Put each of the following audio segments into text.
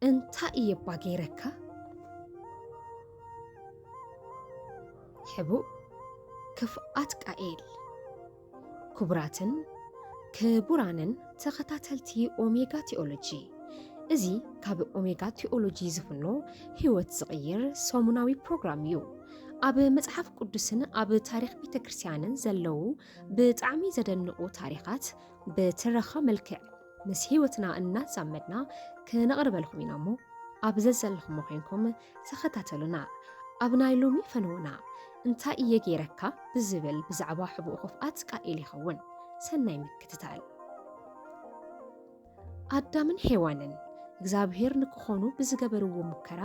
انت يبا غيرك حبو كفؤات قائل كبراتن كبرانن تختاتلتي أوميغا تيولوجي ازي كاب أوميغا تيولوجي زفنو هيوت زغير سومناوي بروغرام أب مصحف قدسن أب تاريخ بيت كريستيانن زلو بتعمي زدنقو تاريخات بترخا ملكع مس هيوتنا أننا زامدنا كنقرب لكم ينامو أب زلزلكم مخينكم تختاتلنا أبناي لومي فنونا انتا إيه غيركا بزبل بزعبا حبو خفقات قائل يخون سناي مكتتال آدامن حيوانن እግዚአብሔር ንክኾኑ ብዝገበርዎ ሙከራ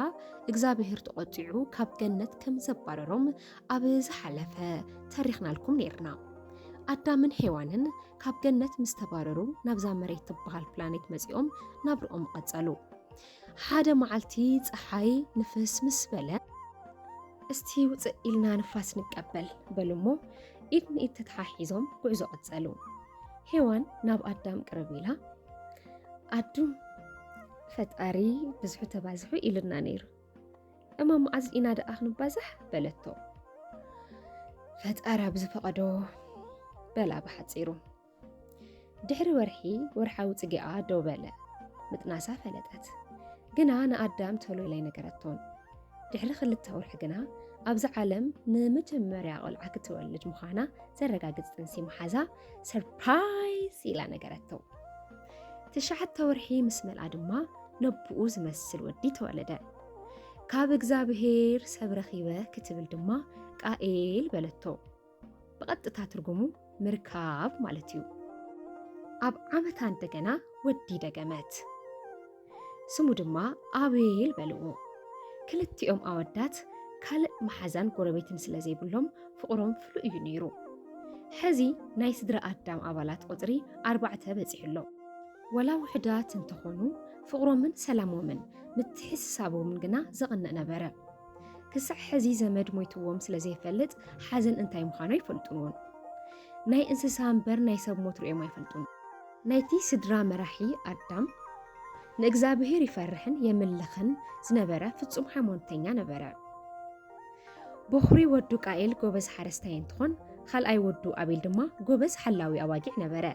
እግዚአብሔር ተቆጢዑ ካብ ገነት ከም ዘባረሮም ኣብ ዝሓለፈ ተሪኽናልኩም ነርና ኣዳምን ሔዋንን ካብ ገነት ምስ ተባረሩ ናብዛ መሬት ትበሃል ፕላኔት መጺኦም ናብርኦም ቀጸሉ ሓደ መዓልቲ ፀሓይ ንፍስ ምስ በለ እስቲ ውፅእ ኢልና ንፋስ ንቀበል በልሞ ኢድ ንኢድ ተተሓሒዞም ጉዕዞ ቀጸሉ ሔዋን ናብ ኣዳም ቅርብ ኢላ ኣዱ ፈጣሪ ብዙሕ ተባዝሑ ኢልና ነይሩ እማ መዓዝ ኢና ደኣ ክንባዛሕ በለቶ ፈጣሪ ብዝፈቐዶ በላ ብሓፂሩ ድሕሪ ወርሓዊ ጽጌኣ ደው በለ ምጥናሳ ፈለጠት ግና ንኣዳም ተሎ ኢላይ ነገረቶን ድሕሪ 2 ወርሒ ግና ኣብዚ ዓለም ንመጀመርያ ቆልዓ ክትወልድ ምዃና ዘረጋግፅ ጥንሲ መሓዛ ሰርፕራይዝ ኢላ ነገረቶ 9 ወርሒ ምስ መልኣ ድማ ነብኡ ዝመስል ወዲ ተወለደ ካብ እግዚአብሔር ሰብ ረኺበ ክትብል ድማ ቃኤል በለቶ በቀጥታ ትርጉሙ ምርካብ ማለት እዩ ኣብ ዓመታ እንደገና ወዲ ደገመት ስሙ ድማ አቤል በልዎ ክልቲኦም ኣወዳት ካልእ መሓዛን ጎረቤትን ስለዘይብሎም ፍቕሮም ፍሉይ እዩ ነይሩ ሕዚ ናይ ስድራ ኣዳም ኣባላት ቁፅሪ 4 በፂሕሎ ወላ ውሕዳት እንተኾኑ ፍቕሮምን ሰላሞምን ምትሕስሳቦምን ግና ዘቕንዕ ነበረ ክሳዕ ሕዚ ዘመድ ሞይትዎም ስለዘይፈልጥ ሓዘን እንታይ ምዃኑ ይፈልጡን ናይ እንስሳ እምበር ናይ ሰብ ሞት ርኦም ኣይፈልጡን ናይቲ ስድራ መራሒ ኣዳም ንእግዚአብሔር ይፈርሕን የምልኽን ዝነበረ ፍጹም ሃይማኖተኛ ነበረ በኹሪ ወዱ ቃኤል ጎበዝ ሓረስታይ እንትኾን ካልኣይ ወዱ አቤል ድማ ጎበዝ ሓላዊ ኣዋጊዕ ነበረ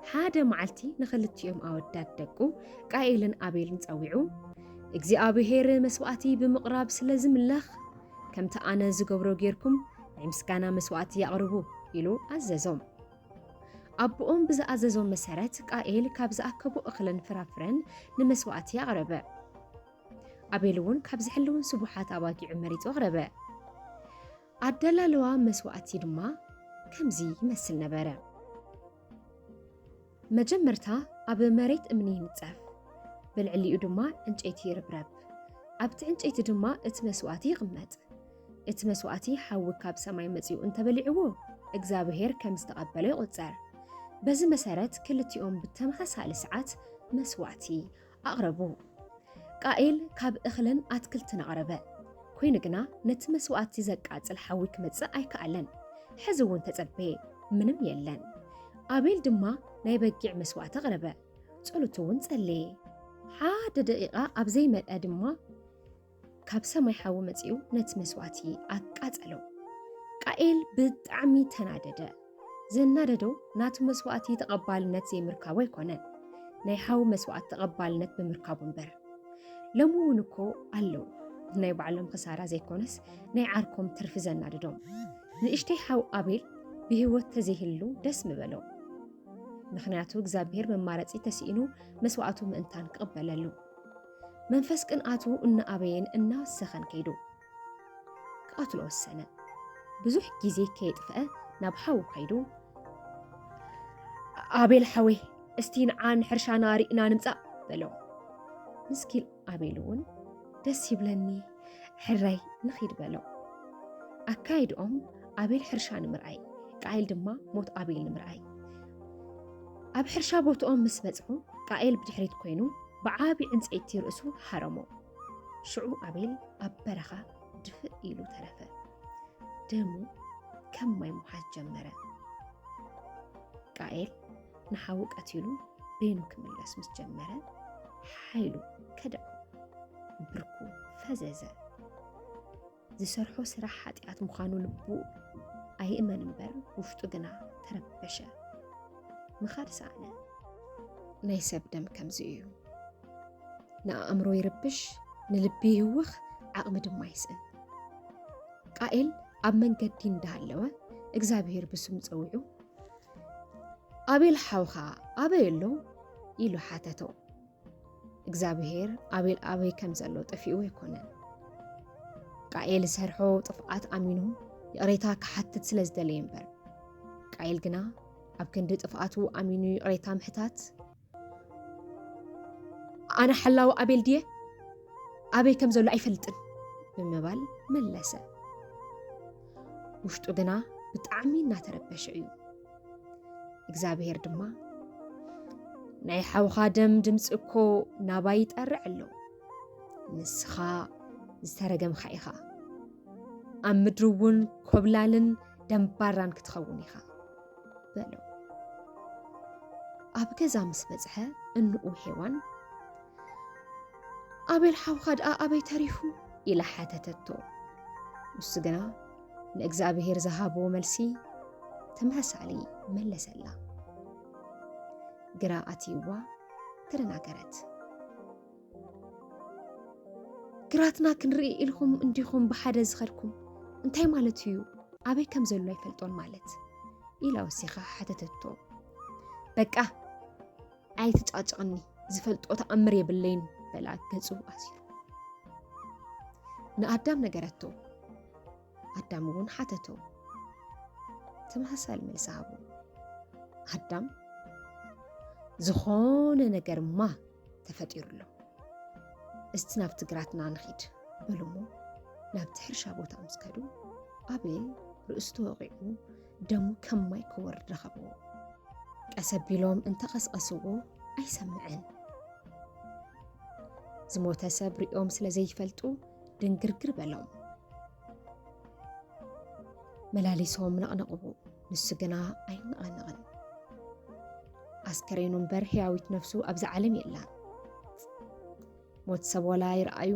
ሓደ መዓልቲ ንኽልቲኦም ኣወዳት ደቁ ቃኤልን አቤልን ጸዊዑ እግዚአብሔር መስዋዕቲ ብምቕራብ ስለዝምለኽ ከምቲ ኣነ ዝገብሮ ጌርኩም ናይ ምስጋና መስዋዕቲ ያቕርቡ ኢሉ ኣዘዞም ኣቦኦም ብዝኣዘዞም መሰረት ቃኤል ካብ ዝኣከቡ እኽልን ፍራፍረን ንመስዋዕቲ ያቕረበ አቤል እውን ካብ ዝሕልውን ስቡሓት ኣባጊዕ መሪጹ ኣቕረበ ኣደላለዋ መስዋዕቲ ድማ ከምዚ ይመስል ነበረ መጀመርታ ኣብ መሬት እምኒ ይንጸፍ ብልዕሊኡ ድማ ዕንጨይቲ ይርብረብ ኣብቲ ዕንጨይቲ ድማ እቲ መስዋዕቲ ይቕመጥ እቲ መስዋዕቲ ሓዊ ካብ ሰማይ መጺኡ እንተበሊዕዎ እግዚአብሔር ከም ዝተቐበለ ይቑጸር በዚ መሰረት ክልቲኦም ብተመሳሳሊ ሰዓት መስዋዕቲ ኣቕረቡ ቃኤል ካብ እኽልን ኣትክልትን ኣቕረበ ኮይኑ ግና ነቲ መስዋዕቲ ዘቃጽል ሓዊ ክመጽእ ኣይከኣለን ሕዚ እውን ተጸበየ ምንም የለን አቤል ድማ ናይ በጊዕ መስዋዕቲ ኣቕረበ ጸሎቱ እውን ጸለየ ሓደ ደቂቓ ኣብ ዘይመልአ ድማ ካብ ሰማይ ሓዊ መጺኡ ነቲ መስዋዕቲ ኣቃጸሎ ቃኤል ብጣዕሚ ተናደደ ዘናደዶ ናቱ መስዋዕቲ ተቐባልነት ዘይምርካቡ ኣይኮነን ናይ ሓዊ መስዋዕቲ ተቐባልነት ብምርካቡ እምበር ሎሚ እውን እኮ ኣለው ናይ ባዕሎም ክሳራ ዘይኮነስ ናይ ዓርኮም ትርፊ ዘናድዶም ንእሽተይ ሓዊ አቤል ብህይወት ተዘይህሉ ደስ ምበሎ ምክንያቱ እግዚአብሔር መማረጺ ተሲኢኑ መስዋዕቱ ምእንታን ክቕበለሉ መንፈስ ቅንኣቱ እናኣበየን እናወሰኸን ከይዱ ክቐትሎ ወሰነ ብዙሕ ግዜ ከየጥፍአ ናብ ሓዊ ከይዱ አቤል ሓዊ እስቲ ንዓን ሕርሻና ሪእና ንምጻእ በሎ ምስኪን አቤል እውን ደስ ይብለኒ ሕራይ ንኺድ በሎ ኣካይድኦም አቤል ሕርሻ ንምርኣይ ቃኤል ድማ ሞት አቤል ንምርኣይ ኣብ ሕርሻ ቦትኦም ምስ በጽሑ ቃኤል ብድሕሪት ኮይኑ ብዓቢ ዕንጨይቲ ርእሱ ሓረሞ ሽዑ አቤል ኣብ በረኻ ድፍእ ኢሉ ተረፈ ደሙ ከም ማይ ሙሓዝ ጀመረ ቃኤል ንሓዊ ቀቲሉ በይኑ ክምለስ ምስ ጀመረ ሓይሉ ከደቁ ብርኩ ፈዘዘ ዝሰርሖ ስራሕ ሓጢኣት ምዃኑ ልቡ ኣይእመን እምበር ውሽጡ ግና ተረበሸ ምኻድ ሰኣነ ናይ ሰብ ደም ከምዚ እዩ ንኣእምሮ ይርብሽ ንልቢ ይውኽ ዓቕሚ ድማ ይስእን ቃኤል ኣብ መንገዲ እንዳሃለወ እግዚኣብሔር ብስም ፀዊዑ ኣቤል ሓውኻ ኣበይ ኣሎ ኢሉ ሓተቶ እግዚኣብሔር ኣቤል ኣበይ ከም ዘሎ ጠፊኡ ኣይኮነን ቃኤል ዝሰርሖ ጥፍኣት ኣሚኑ ይቕሬታ ክሓትት ስለ ዝደለየ እምበር ቃኤል ግና ኣብ ክንዲ ጥፍኣቱ ኣሚኑ ይቕሬታ ምሕታት ኣነ ሓላዊ ኣቤል ድየ ኣበይ ከም ዘሎ ኣይፈልጥን ብምባል መለሰ ውሽጡ ግና ብጣዕሚ እናተረበሸ እዩ እግዚኣብሔር ድማ ናይ ሓውኻ ደም ድምፂ እኮ ናባይ ይጠርዕ ኣሎ ንስኻ ዝተረገምካ ኢኻ ኣብ ምድሪ እውን ኮብላልን ደንባራን ክትኸውን ኢኻ በሎ ኣብ ገዛ ምስ በፅሐ እንኡ ሔዋን ኣቤል ሓውኻ ድኣ ኣበይ ተሪፉ ኢላ ሓተተቶ ንሱ ግና ንእግዚኣብሔር ዝሃቦ መልሲ ተመሳሳሊ መለሰላ ግራ ኣትይዋ ተደናገረት ግራትና ክንርኢ ኢልኩም እንዲኹም ብሓደ ዝኸድኩም እንታይ ማለት እዩ ኣበይ ከም ዘሎ ኣይፈልጦን ማለት ኢላ ወሲኻ ሓተተቶ በቃ ኣይትጫጭቕኒ ዝፈልጦ ተኣምር የብለይን በላ ገጹ ኣሲሩ ንኣዳም ነገረቶ ኣዳም እውን ሓተቶ ተመሳሳሊ መልሲ ሃቦ ኣዳም ዝኾነ ነገርማ ተፈጢሩሎ እስቲ ናብቲ ግራትና ንኺድ በሎሞ ናብቲ ሕርሻ ቦታ ምስ ከዱ ኣቤል ርእስቱ ወቂዑ ደሙ ከም ማይ ክወርድ ረኸብዎ ቀሰቢሎም እንተቐስቀስዎ ኣይሰምዕን ዝሞተ ሰብ ሪኦም ስለ ዘይፈልጡ ድንግርግር በሎም መላሊሶም ነቕነቕቡ ንሱ ግና ኣይነቐነቕን ኣስከሬኑ እምበር ሕያዊት ነፍሱ ኣብዚ ዓለም የላን ሞት ሰብ ወላ ይረኣዩ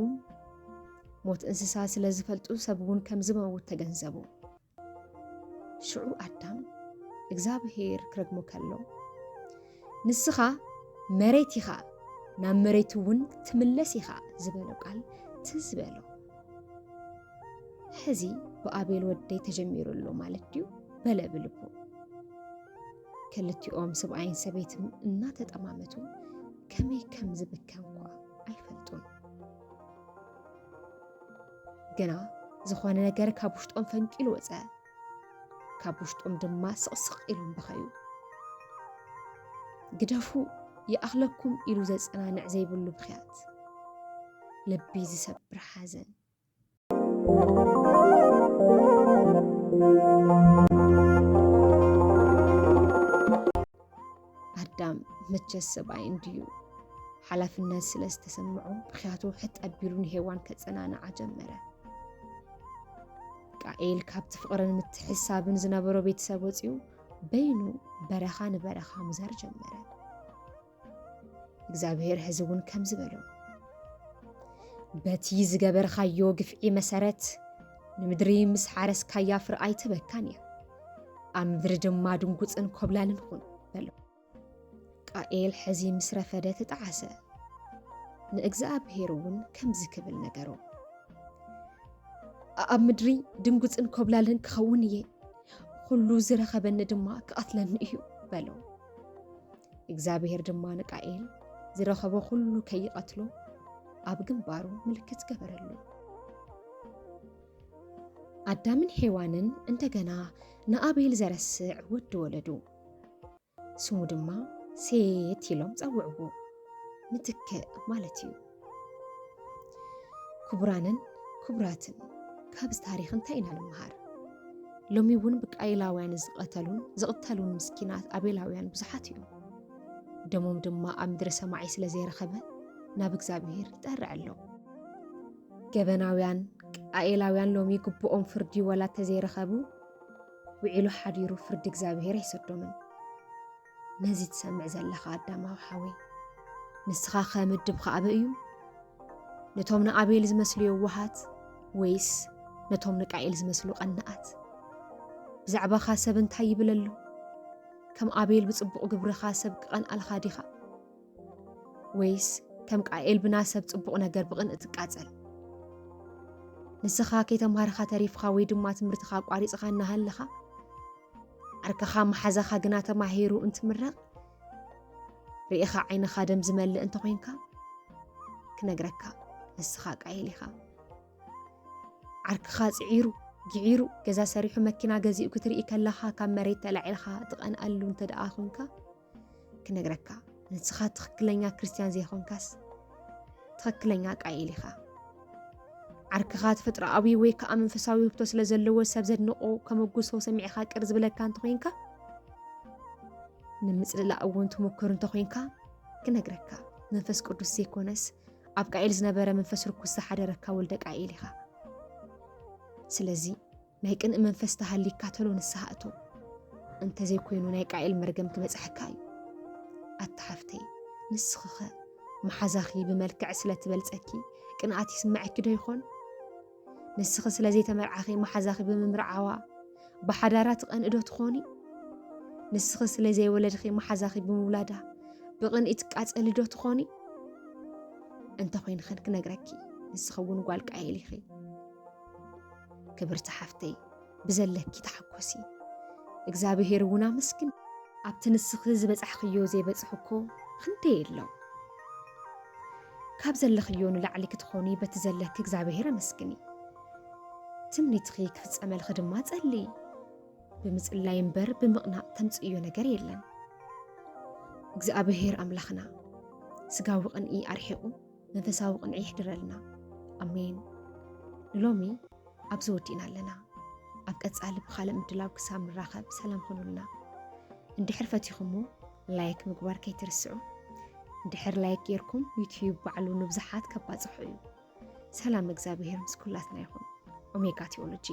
ሞት እንስሳ ስለ ዝፈልጡ ሰብ እውን ከም ዝመውት ተገንዘቡ ሽዑ ኣዳም እግዚኣብሔር ክረግሞ ከሎ ንስኻ መሬት ኢኻ ናብ መሬት እውን ትምለስ ኢኻ ዝበሎ ቃል ትዝ በሎ ሕዚ ብኣቤል ወደይ ተጀሚሩሉ ማለት ድዩ በለ ብልቡ ክልቲኦም ሰብኣይን ሰበይትን እናተጠማመቱ ከመይ ከም ዝብከን እኳ ኣይፈልጡን ግና ዝኾነ ነገር ካብ ውሽጦም ፈንቂሉ ወፀ ካብ ውሽጦም ድማ ስቕስቕ ኢሎም በኸዩ ግደፉ ይኣኽለኩም ኢሉ ዘጸናንዕ ዘይብሉ ብኽያት ልቢ ዝሰብር ሓዘን ኣዳም መቸስ ሰብኣይ እንድዩ ሓላፍነት ስለ ዝተሰምዑ ብኽያቱ ሕጥ ኣቢሉ ንሔዋን ከጸናንዓ ጀመረ ቃኤል ካብቲ ፍቕርን ምትሕሳብን ዝነበሮ ቤተሰብ ወፂኡ በይኑ በረኻ ንበረኻ ምዛር ጀመረ እግዚኣብሔር ሕዚ እውን ከም ዝበሎ በቲ ዝገበርካዮ ግፍዒ መሰረት ንምድሪ ምስ ሓረስካያ ፍርኣይ ትበካን እያ ኣብ ምድሪ ድማ ድንጉፅን ኮብላልን ኩን በሎ ቃኤል ሕዚ ምስ ረፈደ ተጣዓሰ ንእግዚኣብሔር እውን ከምዚ ክብል ነገሮ ኣብ ምድሪ ድንጉፅን ኮብላልን ክኸውን እየ ኩሉ ዝረኸበኒ ድማ ክኣትለኒ እዩ በሎ እግዚኣብሔር ድማ ንቃኤል ዝረኸቦ ኩሉ ከይቐትሎ ኣብ ግንባሩ ምልክት ገበረሉ ኣዳምን ሔዋንን እንደገና ንኣቤል ዘረስዕ ወዲ ወለዱ ስሙ ድማ ሴት ኢሎም ፀውዕዎ ምትክእ ማለት እዩ ክቡራንን ክቡራትን ካብዚ ታሪክ እንታይ ኢና ንምሃር ሎሚ እውን ብቃኤላውያን ዝቕተሉን ምስኪናት ኣቤላውያን ብዙሓት እዮም ደሞም ድማ ኣብ ምድሪ ሰማዒ ስለ ዘይረኸበ ናብ እግዚኣብሔር ይጠርዕ ኣሎ ገበናውያን ቃኤላውያን ሎሚ ግብኦም ፍርዲ ወላ ተዘይረኸቡ ውዒሉ ሓዲሩ ፍርዲ እግዚኣብሔር ኣይሰዶምን ነዚ ትሰምዕ ዘለኻ ኣዳማዊ ሓወይ ንስኻ ከምድብካ ኣበ እዩ ነቶም ንኣቤል ዝመስሉ የዋሃት ወይስ ነቶም ንቃኤል ዝመስሉ ቀናኣት? ብዛዕባኻ ሰብ እንታይ ይብል ኣሎ? ከም ኣቤል ብፅቡቕ ግብርኻ ሰብ ክቐንኣልኻ ዲኻ? ወይስ ከም ቃኤል ብናሰብ ፅቡቕ ነገር ብቕንእ ትቃፀል? ንስኻ ከይተምሃርካ ተሪፍካ ወይ ድማ ትምህርትኻ ቋሪፅካ እናሃለኻ ዓርክኻ መሓዛኻ ግና ተማሂሩ እንትምረቕ ርኢኻ ዓይንኻ ደም ዝመልእ እንተኮይንካ ክነግረካ ንስኻ ቃኤል ኢኻ። ዓርክኻ ፅዒሩ ጊዒሩ ገዛ ሰሪሑ መኪና ገዚኡ ክትርኢ ከለኻ ካብ መሬት ተላዒልካ ትቐንኣሉ እንተደኣ ኮንካ ክነግረካ ንስኻ ትኽክለኛ ክርስቲያን ዘይኮንካስ ትኽክለኛ ቃኤል ኢኻ። ዓርክኻ ተፈጥሮኣዊ ወይ ከዓ መንፈሳዊ ውህብቶ ስለ ዘለዎ ሰብ ዘድንቆ ከመጉሶ ሰሚዕኻ ቅር ዝብለካ እንተኮይንካ ንምፅልላእ እውን ትሙክር እንተኮይንካ ክነግረካ መንፈስ ቅዱስ ዘይኮነስ ኣብ ቃኤል ዝነበረ መንፈስ ርኩስ ዝሓደረካ ወልደ ቃኤል ኢኻ። ስለዚ ናይ ቅንኢ መንፈስ ተሃሊካ ተሎ ንስሓ እቶ እንተዘይኮይኑ ናይ ቃኤል መርገም ክበፅሐካ እዩ። ኣተሓፍተይ ንስኽኸ መሓዛኺ ብመልክዕ ስለትበልፀኪ ቅንኣት ይስማዐኪ ዶ ይኾን? ንስኺ ስለዘይተመርዓኺ መሓዛኺ ብምምርዓዋ ብሓዳራ ትቐንኢ ዶ ትኾኒ? ንስኺ ስለዘይወለድኺ መሓዛኺ ብምውላዳ ብቕንኢ ትቃፀሊ ዶ ትኾኒ? እንተኮይንኸን ክነግረኪ ንስኺ እውን ጓል ቃኤል ኢኺ። ክብርቲ ሓፍተይ ብዘለኪ ተሓኮሲ እግዚኣብሔር እውን ኣመስግን። ኣብቲ ንስኺ ዝበፅሕኽዮ ዘይበፅሕኮ ክንደይ ኣሎ። ካብ ዘለኽዮ ንላዕሊ ክትኾኒ በቲ ዘለኪ እግዚኣብሔር ኣመስግኒ። ትምኒትኺ ክፍፀመልኺ ድማ ጸልይ። ብምጽላይ እምበር ብምቕናእ ተምጽእዮ ነገር የለን። እግዚኣብሔር ኣምላኽና ስጋዊ ቅንኢ ኣርሒቑ መንፈሳዊ ቅንዒ ይሕድረልና። ኣሜን። ንሎሚ ኣብዚ ወዲእና ኣለና። ኣብ ቀጻሊ ብኻልእ ምድላው ክሳብ ንራኸብ ሰላም ኹኑልና። እንድሕር ፈቲኹሞ ላይክ ምግባር ከይትርስዑ። እንድሕር ላይክ ጌርኩም ዩቲዩብ ባዕሉ ንብዙሓት ከባፅሑ እዩ። ሰላም እግዚአብሔር ምስ ኩላትና ይኹን። ኦሜጋ ቴዎሎጂ